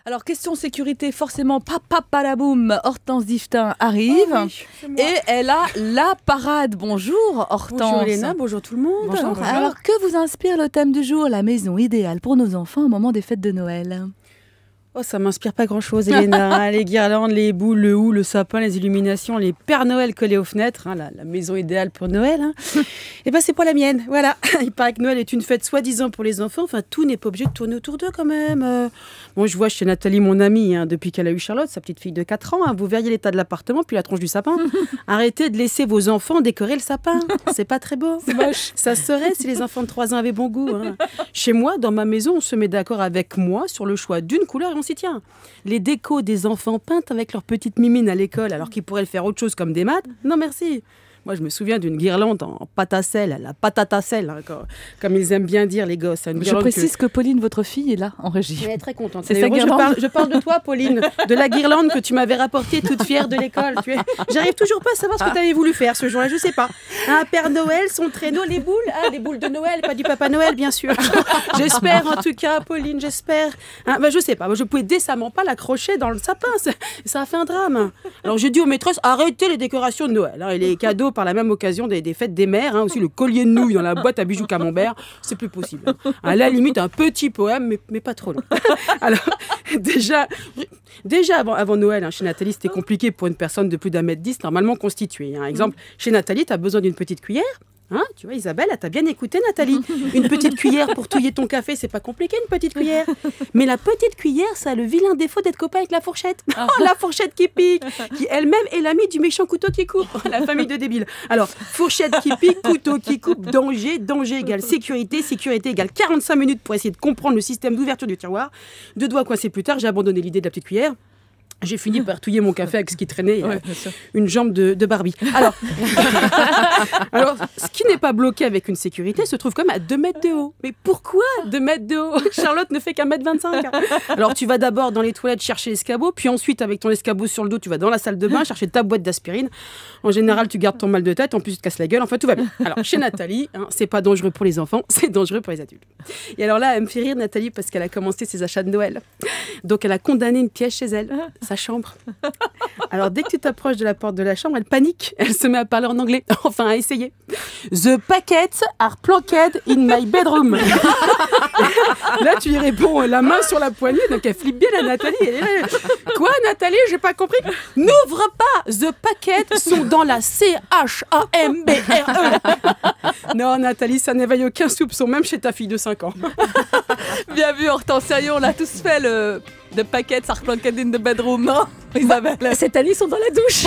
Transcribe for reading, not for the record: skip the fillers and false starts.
Alors, question sécurité, forcément, papapalaboum, Hortense Diftin arrive. Oh oui, et elle a la parade. Bonjour Hortense. Bonjour Léna, bonjour tout le monde. Bonjour. Alors, que vous inspire le thème du jour, la maison idéale pour nos enfants au moment des fêtes de Noël? Oh, ça m'inspire pas grand-chose, Léna. Les guirlandes, les boules, le hou, le sapin, les illuminations, les Pères Noël collés aux fenêtres, la maison idéale pour Noël. Et ben c'est pas la mienne, voilà. Il paraît que Noël est une fête soi-disant pour les enfants. Enfin, tout n'est pas obligé de tourner autour d'eux quand même. Bon, je vois chez Nathalie, mon amie, depuis qu'elle a eu Charlotte, sa petite fille de 4 ans, vous verriez l'état de l'appartement, puis la tronche du sapin. Arrêtez de laisser vos enfants décorer le sapin. C'est pas très beau. C'est moche. Ça serait si les enfants de 3 ans avaient bon goût. Chez moi, dans ma maison, on se met d'accord avec moi sur le choix d'une couleur et on s'y tient. Les décos des enfants peintes avec leurs petites mimines à l'école alors qu'ils pourraient le faire autre chose comme des maths, non merci. Moi, je me souviens d'une guirlande en pâte à sel, la patate à sel, comme ils aiment bien dire les gosses. Je précise que Pauline, votre fille, est là en régie. Elle est très contente. C'est sa guirlande. Je parle de toi, Pauline, de la guirlande que tu m'avais rapportée toute fière de l'école. J'arrive toujours pas à savoir ce que tu avais voulu faire ce jour-là, je sais pas. Un Père Noël, son traîneau, les boules, les boules de Noël, pas du Papa Noël, bien sûr. J'espère, en tout cas, Pauline, j'espère. Je sais pas, je pouvais décemment pas l'accrocher dans le sapin. Ça a fait un drame. Alors j'ai dit aux maîtresses, arrêtez les décorations de Noël et les cadeaux par la même occasion des fêtes des mères, aussi le collier de nouilles dans la boîte à bijoux camembert, c'est plus possible. À la limite, un petit poème, mais pas trop long. Alors, déjà avant Noël, chez Nathalie, c'était compliqué pour une personne de plus d'1m10 normalement constituée. Exemple, chez Nathalie, tu as besoin d'une petite cuillère. Tu vois, Isabelle, elle t'a bien écouté, Nathalie. Une petite cuillère pour touiller ton café, c'est pas compliqué, une petite cuillère. Mais la petite cuillère, ça a le vilain défaut d'être copain avec la fourchette. La fourchette qui pique, qui elle-même est l'amie du méchant couteau qui coupe. La famille de débiles. Alors, fourchette qui pique, couteau qui coupe, danger, danger égale sécurité, sécurité égale 45 minutes pour essayer de comprendre le système d'ouverture du tiroir. 2 doigts coincés plus tard, j'ai abandonné l'idée de la petite cuillère. J'ai fini par touiller mon café avec ce qui traînait, une jambe de Barbie. Alors, ce qui n'est pas bloqué avec une sécurité se trouve comme à 2 mètres de haut. Mais pourquoi 2 mètres de haut? Charlotte ne fait qu'un mètre 25. Alors, tu vas d'abord dans les toilettes chercher l'escabeau, puis ensuite, avec ton escabeau sur le dos, tu vas dans la salle de bain chercher ta boîte d'aspirine. En général, tu gardes ton mal de tête, en plus, tu te casses la gueule. Enfin, tout va bien. Alors, chez Nathalie, c'est pas dangereux pour les enfants, c'est dangereux pour les adultes. Et alors là, elle me fait rire, Nathalie, parce qu'elle a commencé ses achats de Noël. Donc, elle a condamné une pièce chez elle. Sa chambre. Alors, dès que tu t'approches de la porte de la chambre, elle panique. Elle se met à parler en anglais. Enfin, à essayer. The packets are planqued in my bedroom. Là, tu lui réponds la main sur la poignée. Donc, elle flippe bien la Nathalie. Quoi, Nathalie? J'ai pas compris. N'ouvre pas. The packets sont dans la CHAMBRE. Non, Nathalie, ça n'éveille aucun soupçon, même chez ta fille de 5 ans. Bien vu, Hortense, sérieux, on l'a tous fait, le The packets are planqued in the bedroom, non Isabelle? Cette année, ils sont dans la douche.